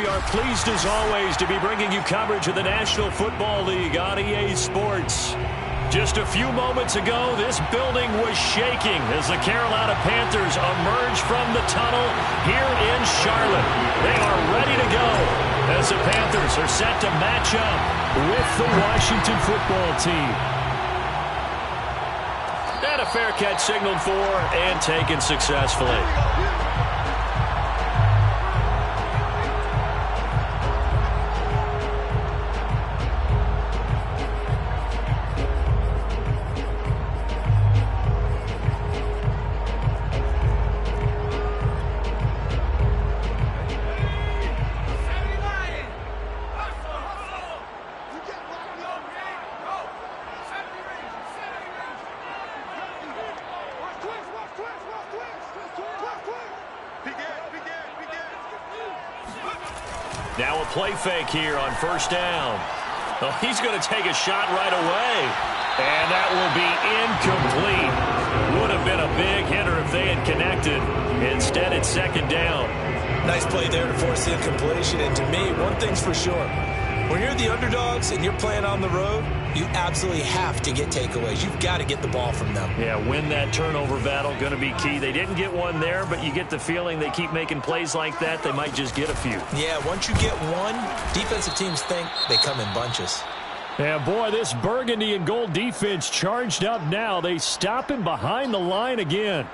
we are pleased as always to be bringing you coverage of the National Football League on EA Sports. Just a few moments ago, this building was shaking as the Carolina Panthers emerge from the tunnel here in Charlotte. They are ready to go as the Panthers are set to match up with the Washington football team. And a fair catch signaled for and taken successfully. Now a play fake here on first down. Oh, he's going to take a shot right away. And that will be incomplete. Would have been a big hitter if they had connected. Instead, it's second down. Nice play there to force the incompletion. And to me, one thing's for sure. When you're the underdogs and you're playing on the road, you absolutely have to get takeaways. You've got to get the ball from them. Yeah, win that turnover battle, going to be key. They didn't get one there, but you get the feeling they keep making plays like that, they might just get a few. Yeah, once you get one, defensive teams think they come in bunches. Yeah, boy, this burgundy and gold defense charged up now. They stop him behind the line again.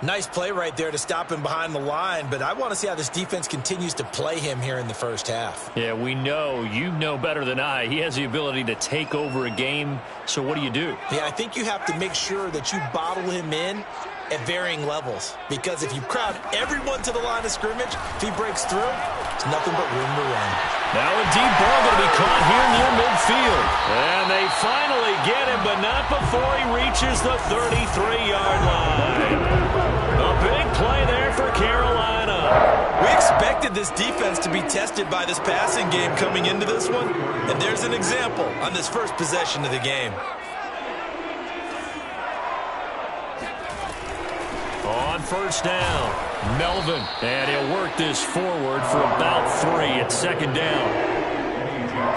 Nice play right there to stop him behind the line, but I want to see how this defense continues to play him here in the first half. Yeah, we know. You know better than I. He has the ability to take over a game, so what do you do? Yeah, I think you have to make sure that you bottle him in at varying levels, because if you crowd everyone to the line of scrimmage, if he breaks through, it's nothing but room to run. Now a deep ball going to be caught here near midfield. And they finally get him, but not before he reaches the 33-yard line. A big play there for Carolina. We expected this defense to be tested by this passing game coming into this one, and there's an example on this first possession of the game. On first down, Melvin. And he'll work this forward for about 3 at second down.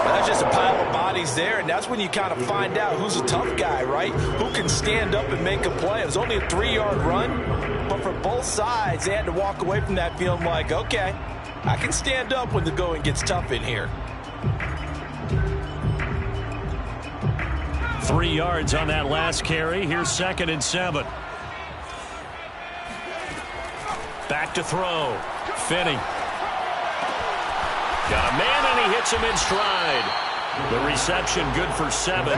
That's just a pile of bodies there, and that's when you kind of find out who's a tough guy, right? Who can stand up and make a play. It was only a 3-yard run, but for both sides, they had to walk away from that feeling like, okay, I can stand up when the going gets tough in here. 3 yards on that last carry. Here's 2nd and 7. Back to throw. Finney. Got a man, and he hits him in stride. The reception good for 7.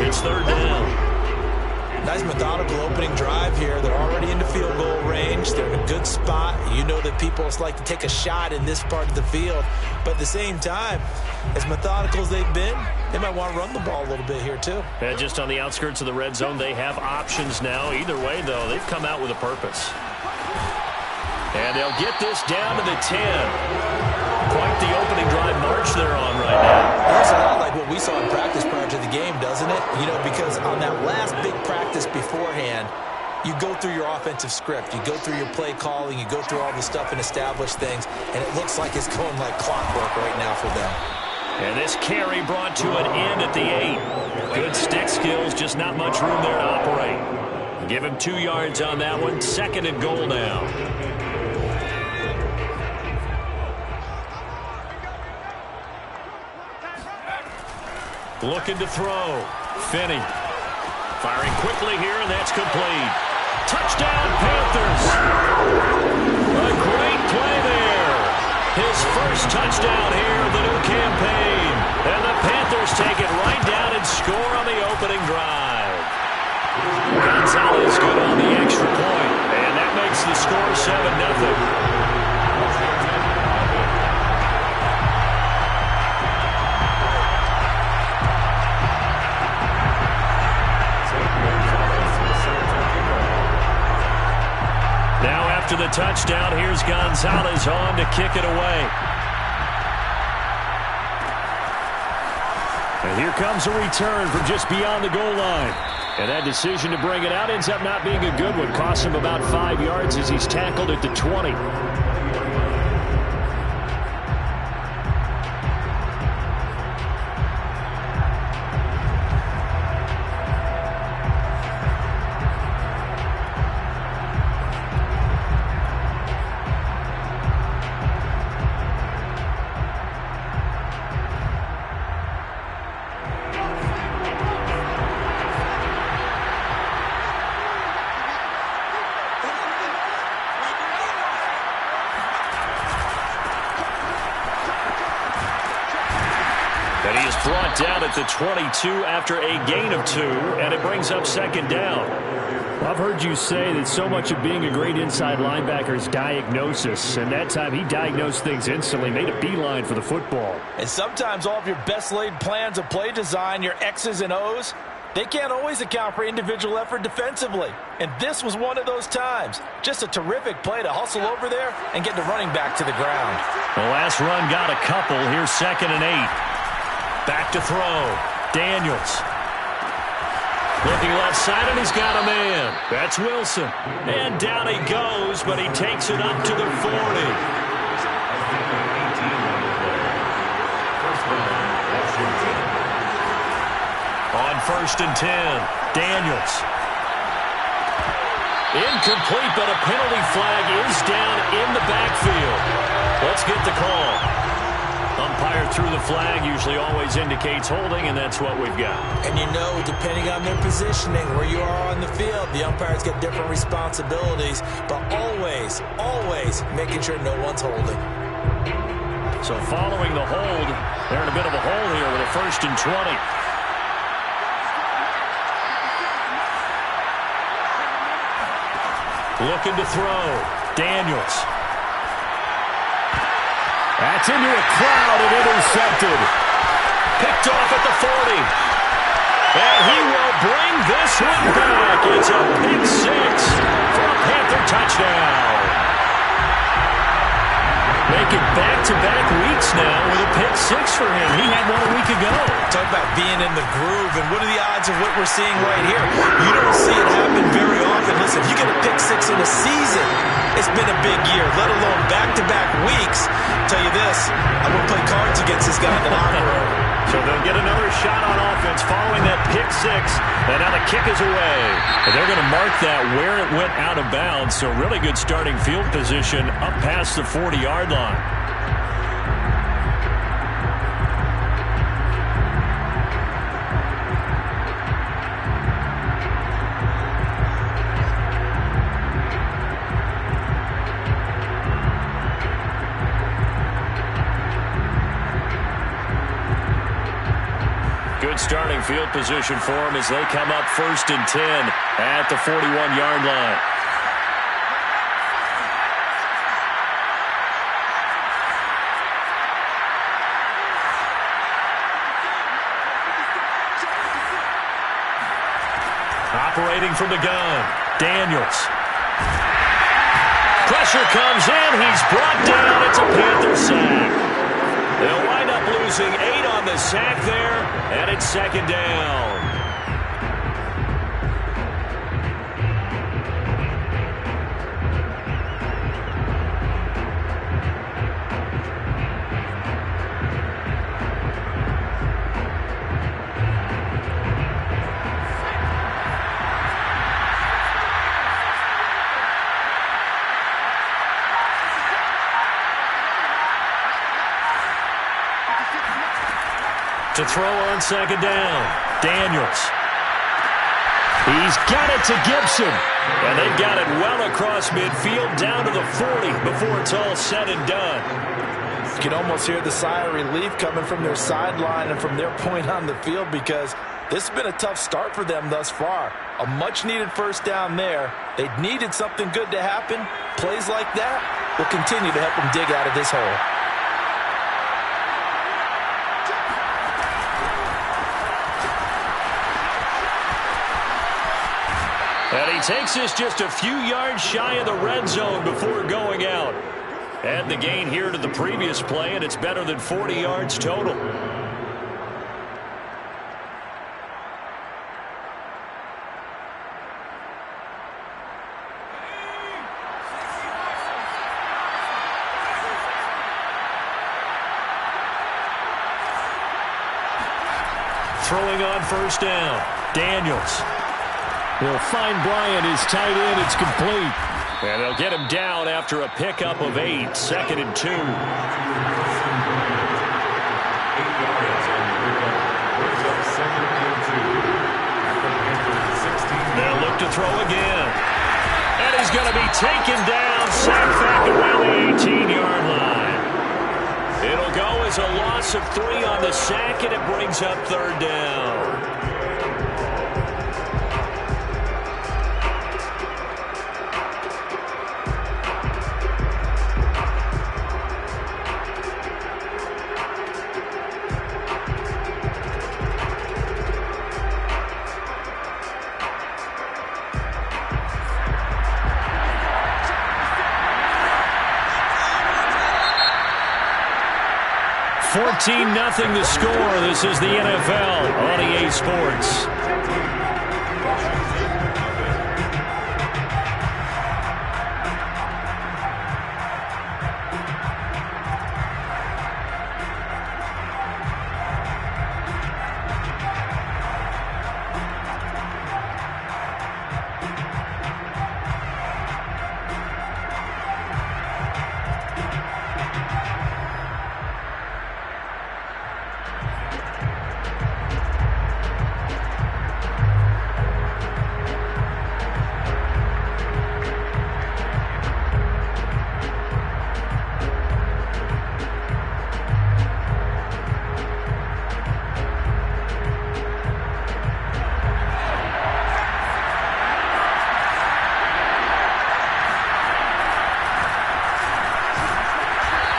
It's 3rd down. Nice methodical opening drive here. They're already into field goal range. They're in a good spot. You know that people like to take a shot in this part of the field. But at the same time, as methodical as they've been, they might want to run the ball a little bit here too. Yeah, just on the outskirts of the red zone, they have options now. Either way, though, they've come out with a purpose. And they'll get this down to the 10. Quite the opening drive march they're on right now. Looks a lot like what we saw in practice prior to the game, doesn't it? You know, because on that last big practice beforehand, you go through your offensive script. You go through your play calling. You go through all the stuff and establish things. And it looks like it's going like clockwork right now for them. And this carry brought to an end at the 8. Good stick skills, just not much room there to operate. Give him 2 yards on that one. 2nd and goal now. Looking to throw. Finney. Firing quickly here, and that's complete. Touchdown, Panthers. A great play there. His first touchdown here of the new campaign. And the Panthers take it right down and score on the opening drive. Gonzalez good on the extra point, and that makes the score 7-0. After the touchdown, here's Gonzalez on to kick it away. And here comes a return from just beyond the goal line. And that decision to bring it out ends up not being a good one. Costs him about 5 yards as he's tackled at the 20. And he is brought down at the 22 after a gain of 2, and it brings up second down. Well, I've heard you say that so much of being a great inside linebacker is diagnosis, and that time he diagnosed things instantly, made a beeline for the football. And sometimes all of your best laid plans of play design, your X's and O's, they can't always account for individual effort defensively. And this was one of those times. Just a terrific play to hustle over there and get the running back to the ground. The last run got a couple. Here's 2nd and 8. Back to throw. Daniels. Looking left side, and he's got a man. That's Wilson. And down he goes, but he takes it up to the 40. On 1st and 10, Daniels. Incomplete, but a penalty flag is down in the backfield. Let's get the call. Umpire threw the flag, usually always indicates holding, and that's what we've got. And you know, depending on their positioning, where you are on the field, the umpires get different responsibilities, but always, always making sure no one's holding. So following the hold, they're in a bit of a hole here with a 1st and 20. Looking to throw. Daniels. That's into a crowd and intercepted. Picked off at the 40. And he will bring this one back. It's a pick 6 for a Panther touchdown. Making back-to-back weeks now with a pick 6 for him. He had one a week ago. Talk about being in the groove, and what are the odds of what we're seeing right here? You don't see it happen very often. Listen, if you get a pick 6 in a season, it's been a big year, let alone back-to-back weeks. Tell you this, I would play cards against this guy in the locker room. So they'll get another shot on offense following that pick 6, and now the kick is away. And they're going to mark that where it went out of bounds, so really good starting field position up past the 40-yard line. Good starting field position for them as they come up 1st and 10 at the 41-yard line. Operating from the gun, Daniels. Pressure comes in. He's brought down. It's a Panther sack. They'll wind up losing 8 on the sack there, and it's 2nd down. To throw on 2nd down, Daniels. He's got it to Gibson. And they've got it well across midfield down to the 40 before it's all said and done. You can almost hear the sigh of relief coming from their sideline and from their point on the field, because this has been a tough start for them thus far. A much-needed 1st down there. They needed something good to happen. Plays like that will continue to help them dig out of this hole. And he takes this just a few yards shy of the red zone before going out. And the gain here to the previous play, and it's better than 40 yards total. Throwing on 1st down, Daniels. He'll find Bryant, his tight end. It's complete. And they'll get him down after a pickup of 8, 2nd and 2. They'll look to throw again. And he's going to be taken down, sacked back around the 18-yard line. It'll go as a loss of 3 on the the sack, and it brings up third down. Nothing the score. This is the NFL on EA Sports.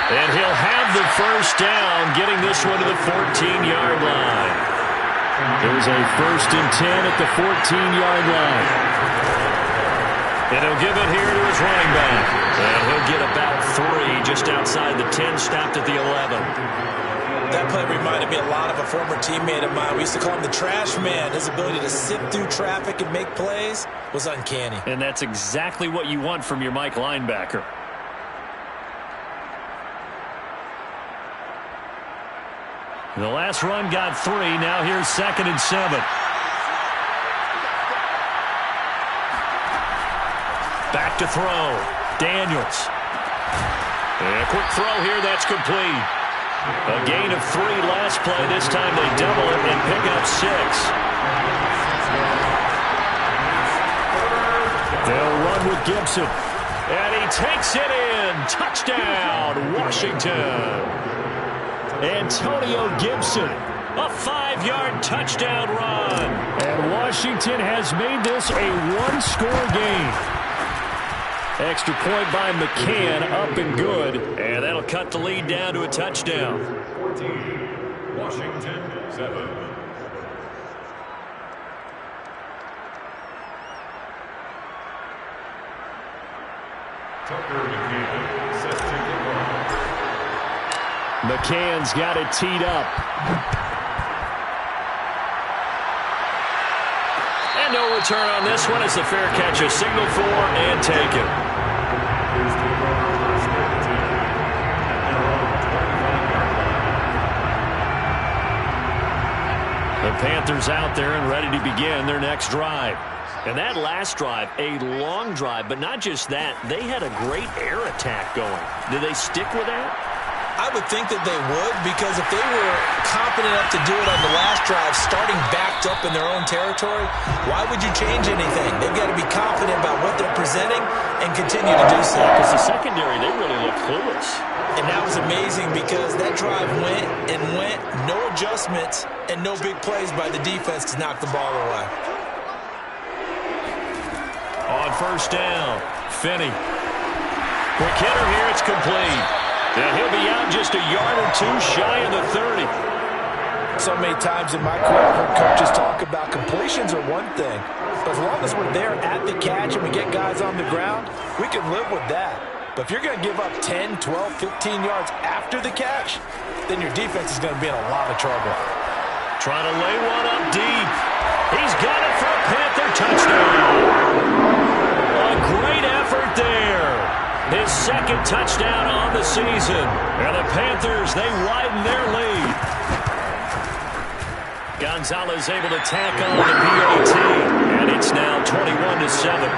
And he'll have the first down, getting this one to the 14-yard line. There's a 1st and 10 at the 14-yard line. And he'll give it here to his running back. And he'll get about 3 just outside the 10, stopped at the 11. That play reminded me a lot of a former teammate of mine. We used to call him the trash man. His ability to sift through traffic and make plays was uncanny. And that's exactly what you want from your Mike linebacker. The last run got 3. Now here's 2nd and 7. Back to throw. Daniels. And a quick throw here. That's complete. A gain of 3 last play. This time they double it and pick up 6. They'll run with Gibson. And he takes it in. Touchdown, Washington. Antonio Gibson, a 5-yard touchdown run. And Washington has made this a 1-score game. Extra point by McCann, up and good. And that'll cut the lead down to a touchdown. 14, Washington 7. Tucker McCann set to the line. McCann's got it teed up. And no return on this one. It's a fair catch, a signal for and taken. The Panthers out there and ready to begin their next drive. And that last drive, a long drive, but not just that. They had a great air attack going. Did they stick with that? I would think that they would, because if they were competent enough to do it on the last drive, starting backed up in their own territory, why would you change anything? They've got to be confident about what they're presenting and continue to do so. Because the secondary, they really look clueless. And that was amazing, because that drive went and went, no adjustments, and no big plays by the defense to knock the ball away. On 1st down, Finney. Quick hitter here, it's complete. And he'll be out just a yard or 2 shy of the 30. So many times in my career, I've heard coaches talk about completions are one thing. But as long as we're there at the catch and we get guys on the ground, we can live with that. But if you're going to give up 10, 12, 15 yards after the catch, then your defense is going to be in a lot of trouble. Trying to lay one up deep. He's got it for a Panther touchdown. A great effort there. His 2nd touchdown on the season. And the Panthers, they widen their lead. Gonzalez able to tack on the PAT. And it's now 21-7.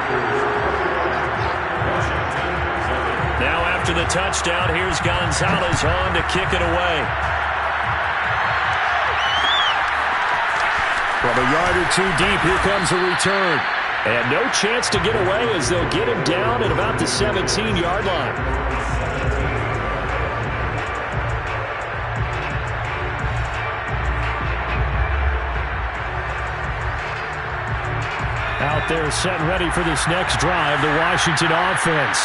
Now after the touchdown, here's Gonzalez on to kick it away. From a yard or 2 deep, here comes a return. And no chance to get away as they'll get him down at about the 17-yard line. there set ready for this next drive, the Washington offense.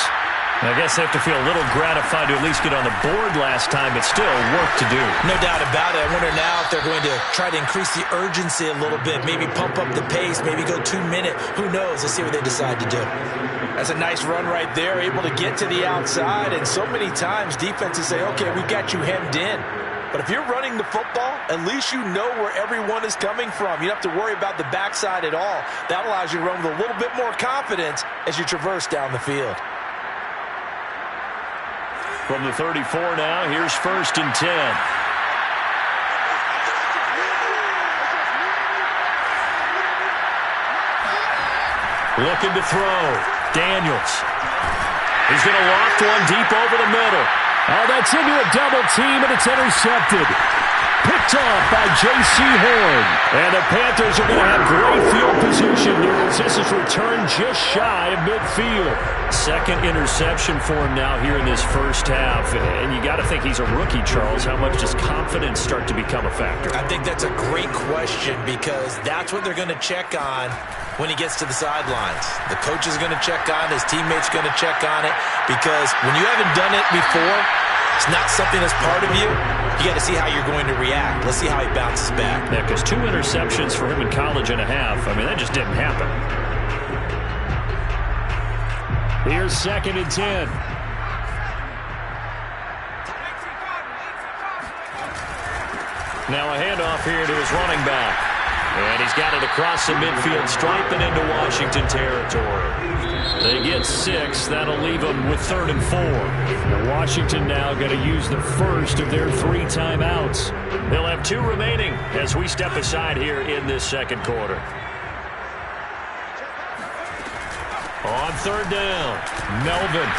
I guess they have to feel a little gratified to at least get on the board last time, but still work to do. No doubt about it. I wonder now if they're going to try to increase the urgency a little bit, maybe pump up the pace, maybe go 2-minute. Who knows? Let's see what they decide to do. That's a nice run right there, able to get to the outside, and so many times defenses say, okay, we've got you hemmed in. But if you're running the football, at least you know where everyone is coming from. You don't have to worry about the backside at all. That allows you to run with a little bit more confidence as you traverse down the field. From the 34 now, here's 1st and 10. Looking to throw. Daniels. He's going to loft one deep over the middle. Oh, that's into a double team, and it's intercepted. Picked off by J.C. Horn. And the Panthers are going to have great field position here as this is returned just shy of midfield. Second interception for him now here in this first half. And you got to think he's a rookie, Charles. How much does confidence start to become a factor? I think that's a great question because that's what they're going to check on when he gets to the sidelines. The coach is going to check on it. His teammates are going to check on it because when you haven't done it before, it's not something that's part of you. You got to see how you're going to react. Let's see how he bounces back. Yeah, because 2 interceptions for him in college and a half. I mean, that just didn't happen. Here's 2nd and 10. Now a handoff here to his running back. And he's got it across the midfield stripe and into Washington territory. They get 6. That'll leave them with 3rd and 4. Now Washington now going to use the first of their 3 timeouts. They'll have 2 remaining as we step aside here in this second quarter. On 3rd down, Melvin.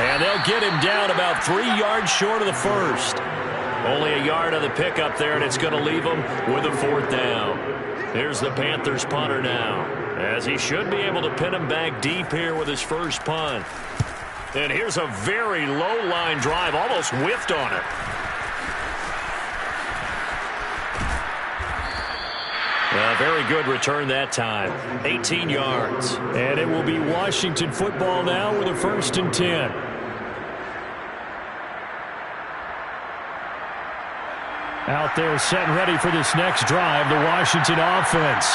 And they'll get him down about 3 yards short of the first. Only a yard on the pickup there, and it's going to leave him with a 4th down. Here's the Panthers punter now, as he should be able to pin him back deep here with his first punt. And here's a very low-line drive, almost whiffed on it. A very good return that time, 18 yards. And it will be Washington football now with a 1st and 10. Out there set and ready for this next drive, the Washington offense.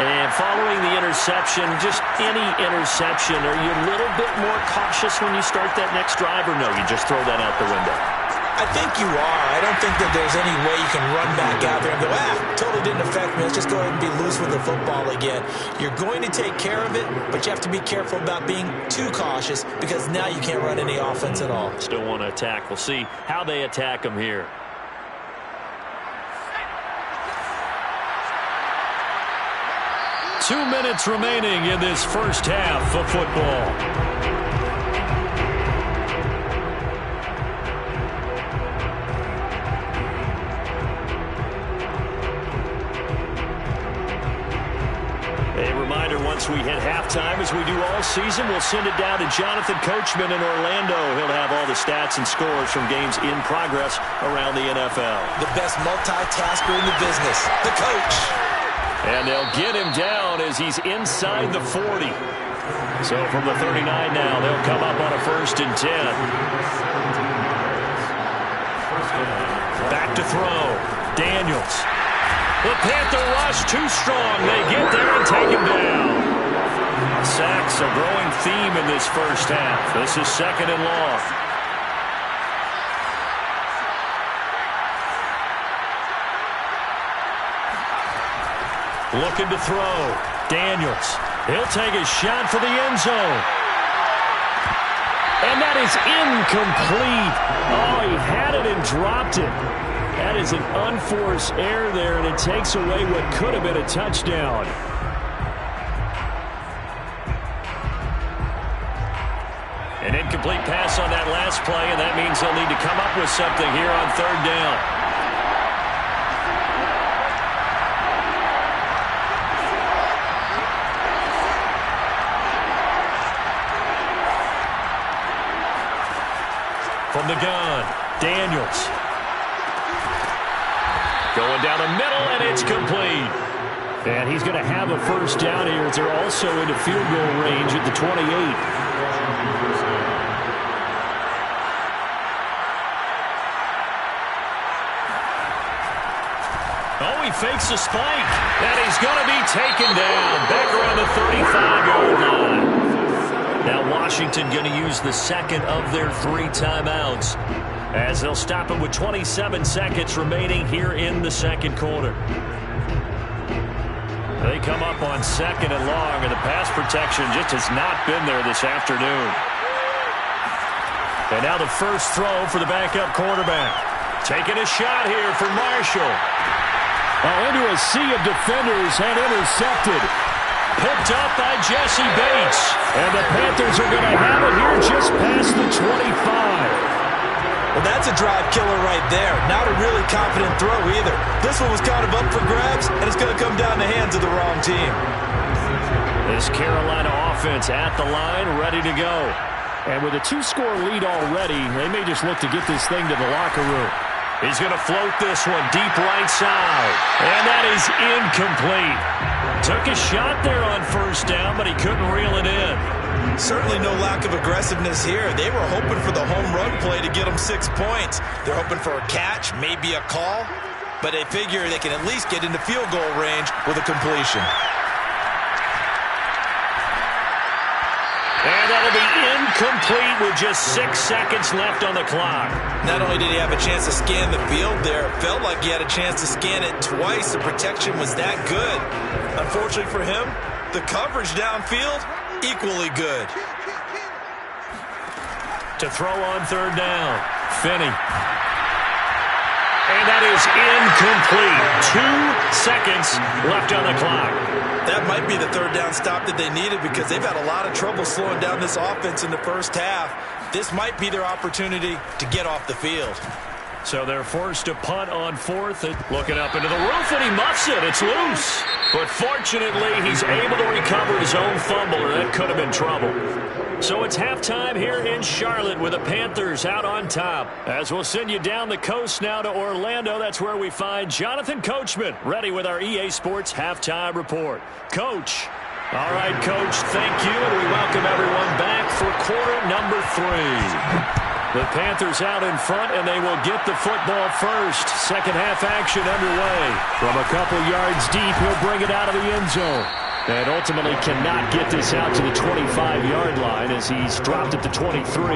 And following the interception, just any interception, are you a little bit more cautious when you start that next drive, or no, you just throw that out the window? I think you are. I don't think that there's any way you can run back out there and go, totally didn't affect me. Let's just go ahead and be loose with the football again. You're going to take care of it, but you have to be careful about being too cautious because now you can't run any offense at all. Still want to attack. We'll see how they attack them here. Two minutes remaining in this first half of football. A reminder, once we hit halftime, as we do all season, we'll send it down to Jonathan Coachman in Orlando. He'll have all the stats and scores from games in progress around the NFL. The best multitasker in the business, the coach. And they'll get him down as he's inside the 40. So from the 39 now, they'll come up on a 1st and 10. Back to throw. Daniels. The Panther rush too strong. They get there and take him down. Sacks, a growing theme in this first half. This is 2nd and long. Looking to throw. Daniels. He'll take a shot for the end zone. And that is incomplete. Oh, he had it and dropped it. That is an unforced error there, and it takes away what could have been a touchdown. An incomplete pass on that last play, and that means they'll need to come up with something here on 3rd down. From the gun, Daniels. Going down the middle, and it's complete. And he's going to have a first down here as they're also into field goal range at the 28. Oh, he fakes a spike, and he's going to be taken down back around the 35-yard line. Now Washington going to use the second of their 3 timeouts as they'll stop him with 27 seconds remaining here in the second quarter. They come up on 2nd and long, and the pass protection just has not been there this afternoon. And now the first throw for the backup quarterback. Taking a shot here for Marshall. Into a sea of defenders and intercepted. Picked up by Jesse Bates. And the Panthers are going to have it here just past the 25. Well, that's a drive killer right there. Not a really confident throw either. This one was kind of up for grabs, and it's going to come down the hands of the wrong team. This Carolina offense at the line, ready to go. And with a 2-score lead already, they may just look to get this thing to the locker room. He's going to float this one deep right side. And that is incomplete. Took a shot there on first down, but he couldn't reel it in. Certainly no lack of aggressiveness here. They were hoping for the home run play to get them 6 points. They're hoping for a catch, maybe a call, but they figure they can at least get into field goal range with a completion. And that'll be incomplete with just 6 seconds left on the clock. Not only did he have a chance to scan the field there, it felt like he had a chance to scan it twice. The protection was that good. Unfortunately for him, the coverage downfield, equally good. To throw on 3rd down, Finney. And that is incomplete. 2 seconds left on the clock. That might be the 3rd down stop that they needed because they've had a lot of trouble slowing down this offense in the first half. This might be their opportunity to get off the field. So they're forced to punt on 4th. Looking up into the roof, and he muffs it. It's loose. But fortunately, he's able to recover his own fumble, or that could have been trouble. So it's halftime here in Charlotte with the Panthers out on top. As we'll send you down the coast now to Orlando, that's where we find Jonathan Coachman, ready with our EA Sports Halftime Report. Coach. All right, Coach, thank you, and we welcome everyone back for quarter number 3. The Panthers out in front, and they will get the football first. Second half action underway. From a couple yards deep, he'll bring it out of the end zone. And ultimately cannot get this out to the 25-yard line as he's dropped at the 23.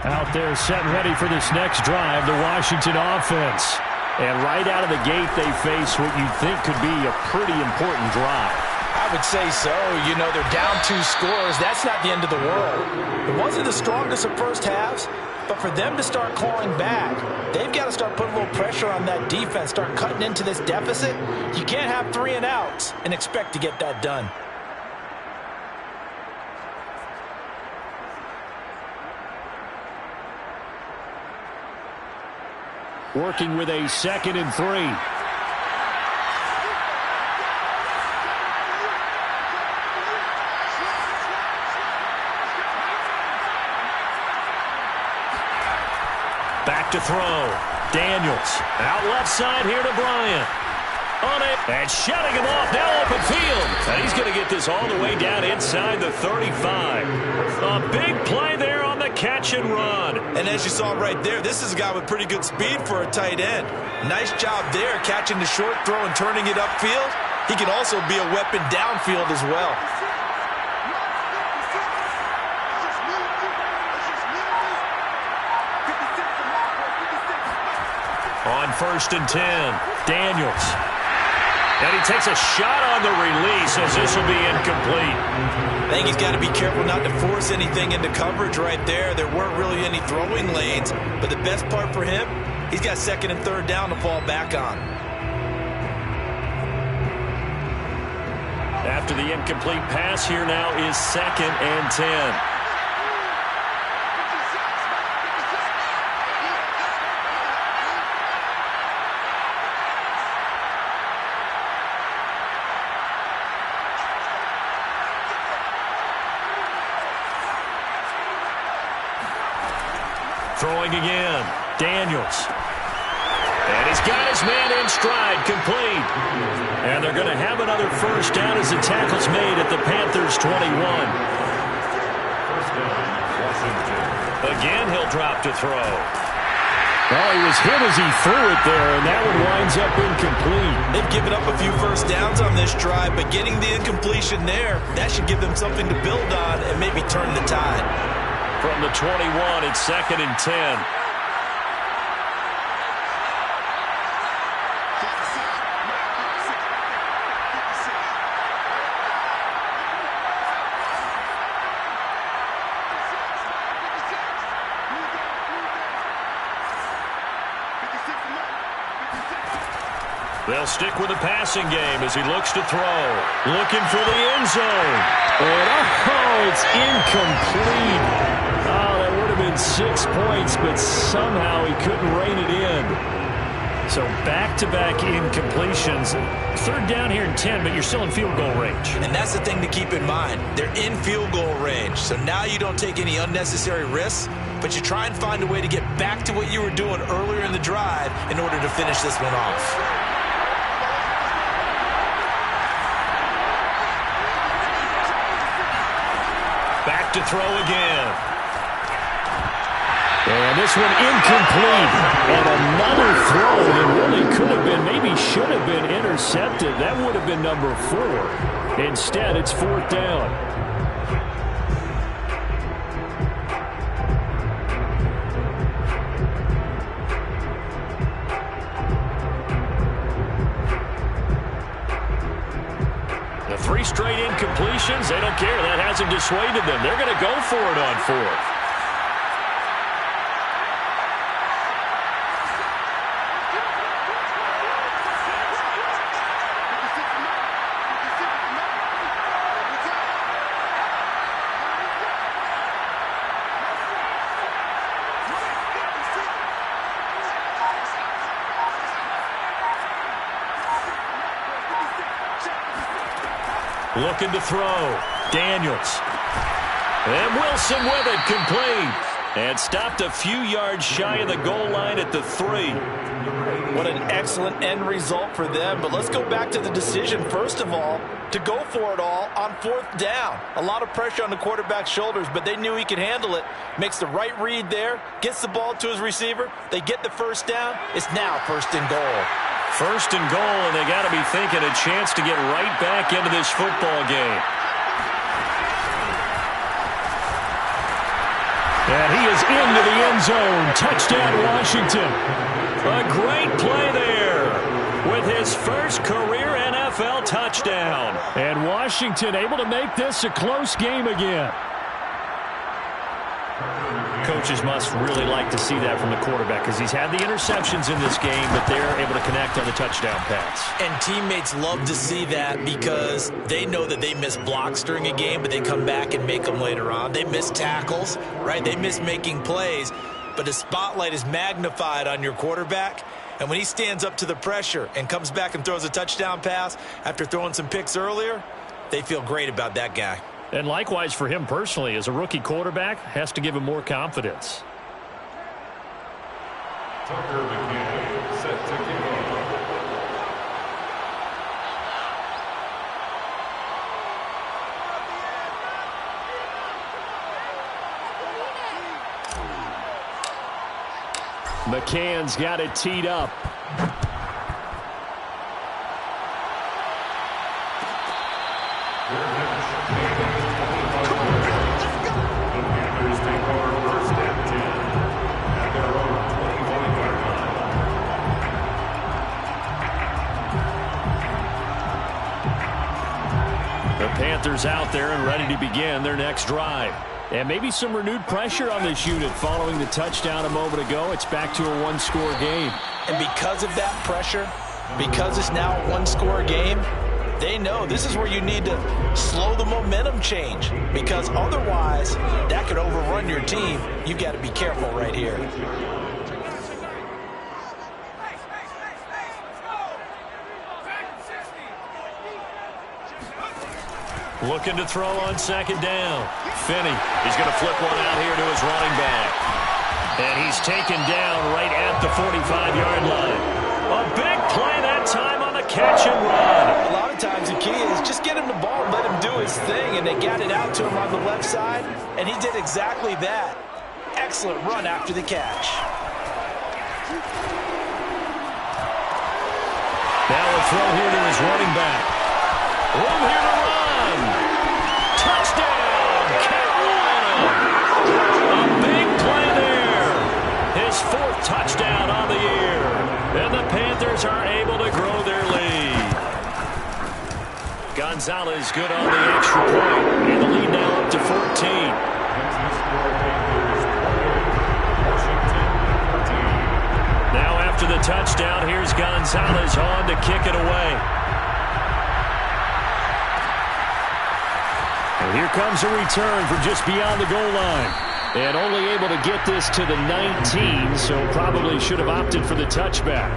Out there set and ready for this next drive, the Washington offense. And right out of the gate, they face what you'd think could be a pretty important drive. I would say so. You know, they're down 2 scores. That's not the end of the world. It wasn't the strongest of first halves, but for them to start clawing back, they've got to start putting a little pressure on that defense, start cutting into this deficit. You can't have 3 and outs and expect to get that done. Working with a 2nd and 3. Back to throw. Daniels. Out left side here to Bryant. On it. And shutting him off. Now open field. And he's going to get this all the way down inside the 35. A big play there on the catch and run. And as you saw right there, this is a guy with pretty good speed for a tight end. Nice job there catching the short throw and turning it upfield. He can also be a weapon downfield as well. On 1st and 10, Daniels. And he takes a shot on the release as this will be incomplete. I think he's got to be careful not to force anything into coverage right there. There weren't really any throwing lanes, but the best part for him, he's got 2nd and 3rd down to fall back on. After the incomplete pass, here now is 2nd and 10. Throwing again. Daniels. And he's got his man in stride, complete. And they're going to have another first down as the tackle's made at the Panthers' 21. First down, Washington. Again, he'll drop to throw. Oh, he was hit as he threw it there, and that one winds up incomplete. They've given up a few first downs on this drive, but getting the incompletion there, that should give them something to build on and maybe turn the tide. From the 21, it's 2nd and 10. They'll stick with the passing game as he looks to throw. Looking for the end zone. And it's incomplete. Oh, that would have been 6 points, but somehow he couldn't rein it in. So back-to-back incompletions. 3rd down here and 10, but you're still in field goal range. And that's the thing to keep in mind. They're in field goal range. So now you don't take any unnecessary risks, but you try and find a way to get back to what you were doing earlier in the drive in order to finish this one off. Back to throw again. And this one incomplete. And another throw that really could have been, maybe should have been intercepted. That would have been number 4. Instead, it's 4th down. The 3 straight incompletions, they don't care. That hasn't dissuaded them. They're going to go for it on 4th. Looking to throw. Daniels. And Wilson with it, complete. And stopped a few yards shy of the goal line at the 3. What an excellent end result for them. But let's go back to the decision, first of all, to go for it all on 4th down. A lot of pressure on the quarterback's shoulders, but they knew he could handle it. Makes the right read there, gets the ball to his receiver. They get the first down. It's now 1st and goal. 1st and goal, and they got to be thinking a chance to get right back into this football game. And he is into the end zone. Touchdown, Washington. A great play there with his first career NFL touchdown. And Washington able to make this a close game again. Coaches must really like to see that from the quarterback because he's had the interceptions in this game, but they're able to connect on the touchdown pass. And teammates love to see that because they know that they miss blocks during a game, but they come back and make them later on. They miss tackles, right? They miss making plays, but the spotlight is magnified on your quarterback. And when he stands up to the pressure and comes back and throws a touchdown pass after throwing some picks earlier, they feel great about that guy. And likewise for him personally, as a rookie quarterback, has to give him more confidence. Tucker McKinnon set to kick off. McCann's got it teed up. Panthers out there and ready to begin their next drive. And maybe some renewed pressure on this unit following the touchdown a moment ago. It's back to a one-score game. And because of that pressure, because it's now a one-score game, they know this is where you need to slow the momentum change. Because otherwise, that could overrun your team. You've got to be careful right here. Looking to throw on 2nd down. Finney, he's going to flip one out here to his running back. And he's taken down right at the 45-yard line. A big play that time on the catch and run. A lot of times the key is just get him the ball and let him do his thing, and they got it out to him on the left side, and he did exactly that. Excellent run after the catch. Now a throw here to his running back. Room here to run. Touchdown, Carolina. A big play there. His 4th touchdown on the year. And the Panthers are able to grow their lead. Gonzalez good on the extra point. And the lead now up to 14. Now after the touchdown, here's Gonzalez on to kick it away. And here comes a return from just beyond the goal line. And only able to get this to the 19, so probably should have opted for the touchback.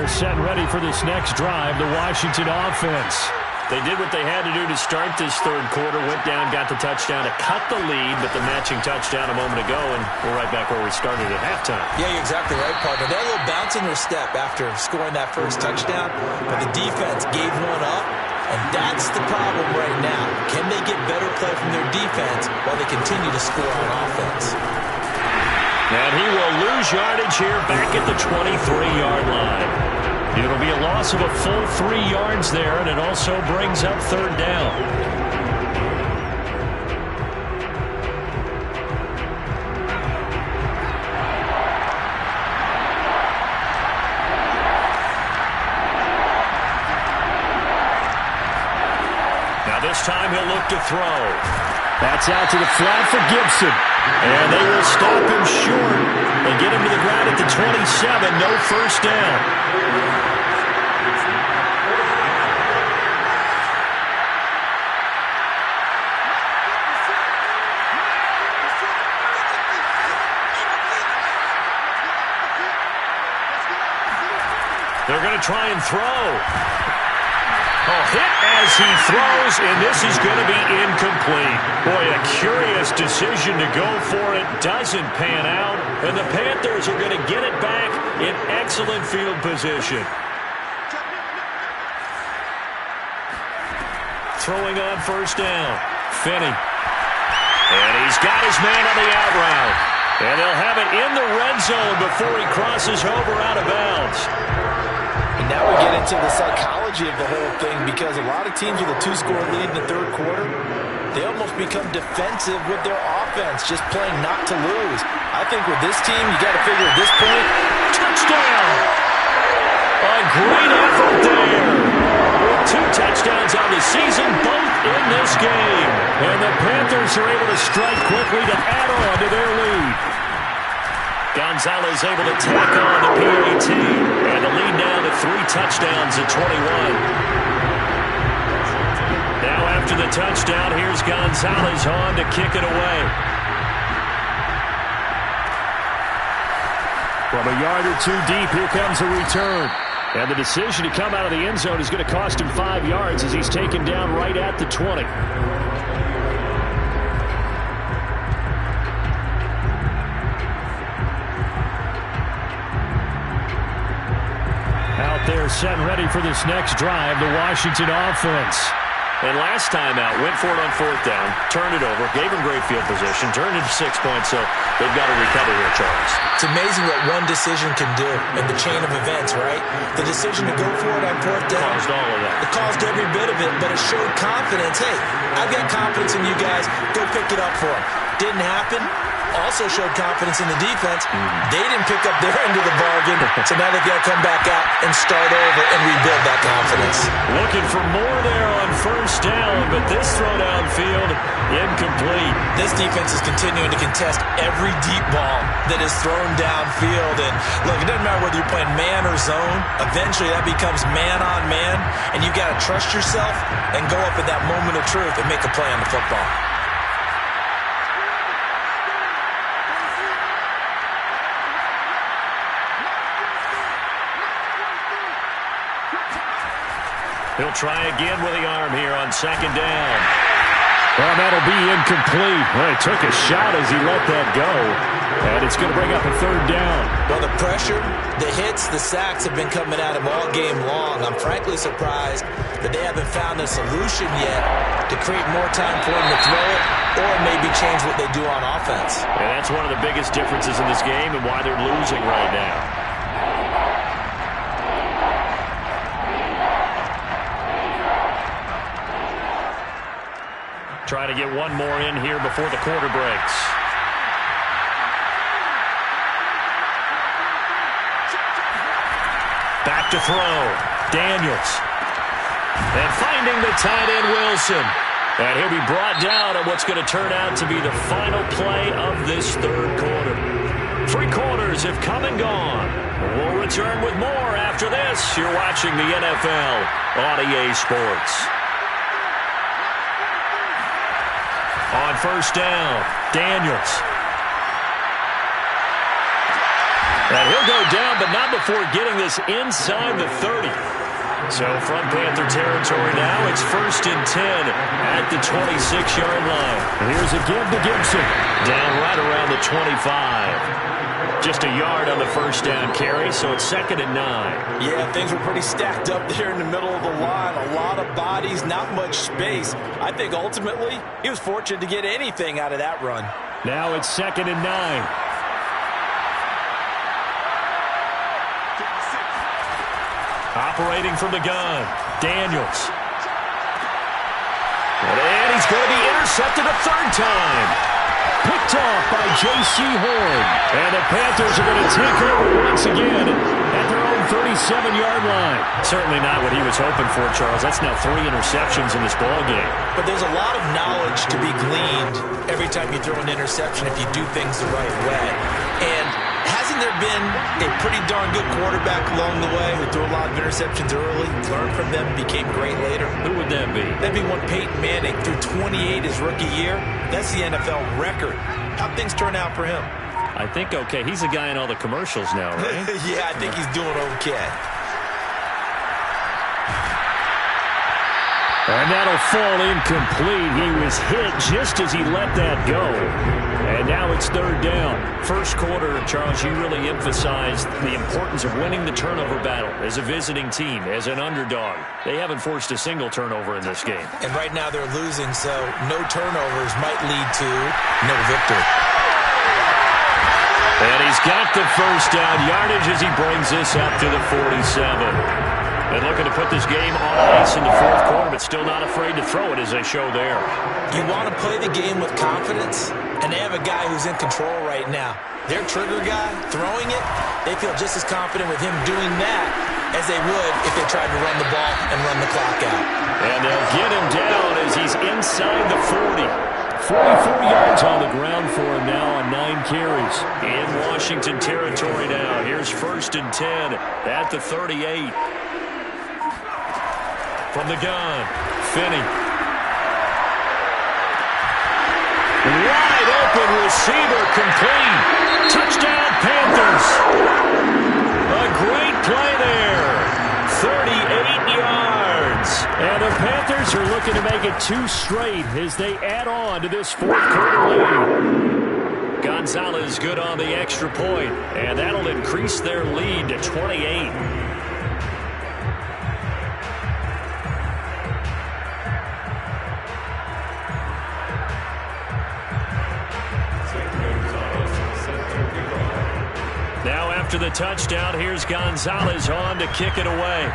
Set and ready for this next drive, the Washington offense. They did what they had to do to start this third quarter, went down, got the touchdown to cut the lead, but the matching touchdown a moment ago, and we're right back where we started at halftime. Yeah, you're exactly right, partner. They had a little bounce in their step after scoring that first touchdown, but the defense gave one up, and that's the problem right now. Can they get better play from their defense while they continue to score on offense? And he will lose yardage here back at the 23-yard line. It'll be a loss of a full 3 yards there, and it also brings up 3rd down. Now this time he'll look to throw. That's out to the flat for Gibson. And they will stop him short. They get him to the ground at the 27. No first down. They're going to try and throw. A hit as he throws, and this is going to be incomplete. Boy, a curious decision to go for it. Doesn't pan out, and the Panthers are going to get it back in excellent field position. Throwing on first down. Finney. And he's got his man on the out route. And they'll have it in the red zone before he crosses over out of bounds. And now we get into the psychology of the whole thing, because a lot of teams with a 2-score lead in the third quarter, they almost become defensive with their offense, just playing not to lose. I think with this team, you got to figure at this point, touchdown! A great effort there. With 2 touchdowns on the season, both in this game. And the Panthers are able to strike quickly to add on to their lead. Gonzalez able to tack on the PAT, and the lead down to 3 touchdowns at 21. Now after the touchdown, here's Gonzalez on to kick it away. From a yard or 2 deep, here comes a return. And the decision to come out of the end zone is going to cost him 5 yards as he's taken down right at the 20. Out there set and ready for this next drive, the Washington offense. And last time out, went for it on 4th down, turned it over, gave him great field position, turned it to 6 points, so they've got to recover here, Charles. It's amazing what one decision can do in the chain of events, right? The decision to go for it on 4th down. Caused all of that. It caused every bit of it, but it showed confidence. Hey, I've got confidence in you guys. Go pick it up for them. Didn't happen. Also showed confidence in the defense. They didn't pick up their end of the bargain, so now they've got to come back out and start over and rebuild that confidence. Looking for more there on first down, but this throw downfield, incomplete. This defense is continuing to contest every deep ball that is thrown downfield. And look, it doesn't matter whether you're playing man or zone. Eventually that becomes man on man, and you got to trust yourself and go up at that moment of truth and make a play on the football. He'll try again with the arm here on second down. Well, that'll be incomplete. Well, he took a shot as he let that go. And it's going to bring up a third down. Well, the pressure, the hits, the sacks have been coming at him all game long. I'm frankly surprised that they haven't found a solution yet to create more time for him to throw it or maybe change what they do on offense. And that's one of the biggest differences in this game and why they're losing right now. Trying to get one more in here before the quarter breaks. Back to throw. Daniels. And finding the tight end, Wilson. And he'll be brought down on what's going to turn out to be the final play of this third quarter. 3 quarters have come and gone. We'll return with more after this. You're watching the NFL on EA Sports. On first down, Daniels. And he'll go down, but not before getting this inside the 30. So from Panther territory now, it's 1st and 10 at the 26-yard line. Here's a give to Gibson. Down right around the 25. Just a yard on the first down carry, so it's 2nd and 9. Yeah, things were pretty stacked up there in the middle of the line. A lot of bodies, not much space. I think ultimately he was fortunate to get anything out of that run. Now it's 2nd and 9. Operating from the gun, Daniels. And he's going to be intercepted a third time. Picked off by J.C. Horn. And the Panthers are going to take over once again at their own 37-yard line. Certainly not what he was hoping for, Charles. That's now 3 interceptions in this ballgame. But there's a lot of knowledge to be gleaned every time you throw an interception if you do things the right way. And hasn't there been a pretty darn good quarterback along the way who threw a lot of interceptions early, learned from them, became great later? Who would that be? That'd be one Peyton Manning threw 28 his rookie year. That's the NFL record. How'd things turn out for him? I think okay. He's a guy in all the commercials now, right? Yeah, I think he's doing okay. And that'll fall incomplete. He was hit just as he let that go. And now it's 3rd down. First quarter, Charles, you really emphasized the importance of winning the turnover battle as a visiting team, as an underdog. They haven't forced a single turnover in this game. And right now they're losing, so no turnovers might lead to no victory. And he's got the first down yardage as he brings this up to the 47. And looking to put this game on ice in the fourth quarter, but still not afraid to throw it as they show there. You want to play the game with confidence, and they have a guy who's in control right now. Their trigger guy, throwing it, they feel just as confident with him doing that as they would if they tried to run the ball and run the clock out. And they'll get him down as he's inside the 40. 44 yards on the ground for him now on 9 carries. In Washington territory now. Here's 1st and 10 at the 38. From the gun, Finney. Wide open receiver, complete. Touchdown, Panthers. A great play there. 38 yards. And the Panthers are looking to make it 2 straight as they add on to this fourth quarter lead. Gonzalez good on the extra point, and that'll increase their lead to 28. Now after the touchdown, here's Gonzalez on to kick it away.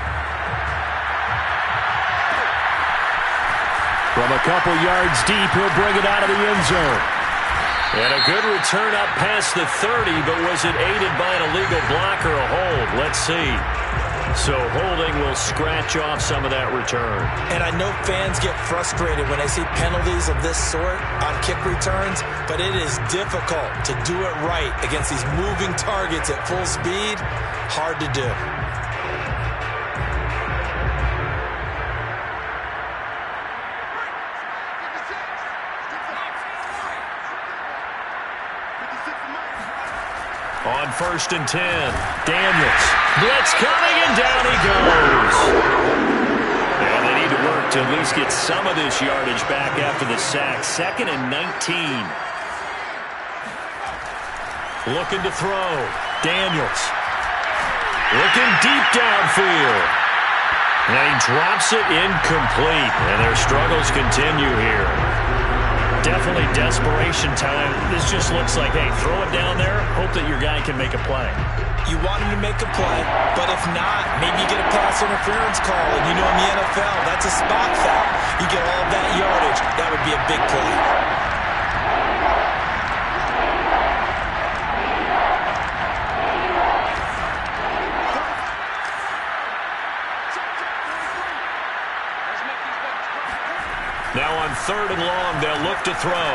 From a couple yards deep, he'll bring it out of the end zone. And a good return up past the 30, but was it aided by an illegal block or a hold? Let's see. So holding will scratch off some of that return. And I know fans get frustrated when they see penalties of this sort on kick returns, but it is difficult to do it right against these moving targets at full speed. Hard to do. On 1st and 10, Daniels. Blitz coming, and down he goes. And they need to work to at least get some of this yardage back after the sack. 2nd and 19. Looking to throw. Daniels. Looking deep downfield. And he drops it incomplete. And their struggles continue here. Definitely desperation time. This just looks like, hey, throw it down there, hope that your guy can make a play. You want him to make a play, but if not, maybe you get a pass interference call. And you know in the NFL, that's a spot foul. You get all of that yardage. That would be a big play. Now on 3rd and long, they'll look to throw.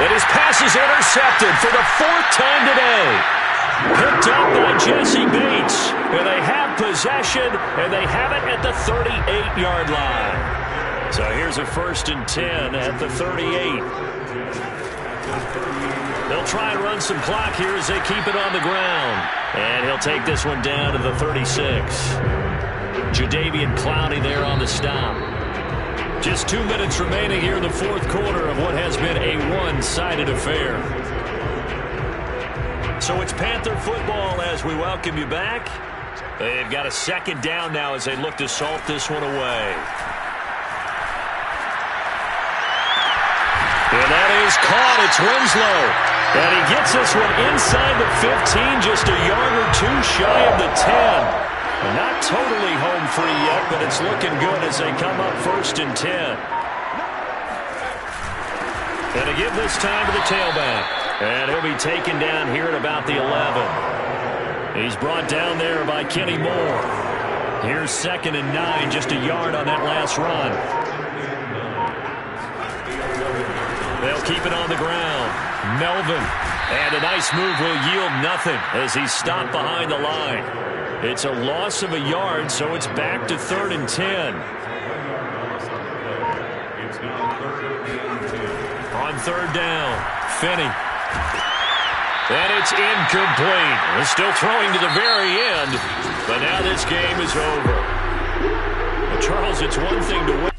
And his pass is intercepted for the 4th time today. Picked up by Jesse Bates. And they have possession, and they have it at the 38-yard line. So here's a 1st and 10 at the 38. They'll try and run some clock here as they keep it on the ground. And he'll take this one down to the 36. Jadeveon Clowney there on the stop. Just 2 minutes remaining here in the 4th quarter of what has been a one-sided affair. So it's Panther football as we welcome you back. They've got a 2nd down now as they look to salt this one away. And that is caught. It's Winslow. And he gets this one inside the 15, just a yard or two shy of the 10. Not totally home free yet, but it's looking good as they come up 1st and 10. And to give this time to the tailback. And he'll be taken down here at about the 11. He's brought down there by Kenny Moore. Here's 2nd and 9, just a yard on that last run. They'll keep it on the ground. Melvin. And a nice move will yield nothing as he's stopped behind the line. It's a loss of a yard, so it's back to 3rd and 10. On 3rd down, Finney. And it's incomplete. They're still throwing to the very end, but now this game is over. Well, Charles, it's one thing to win.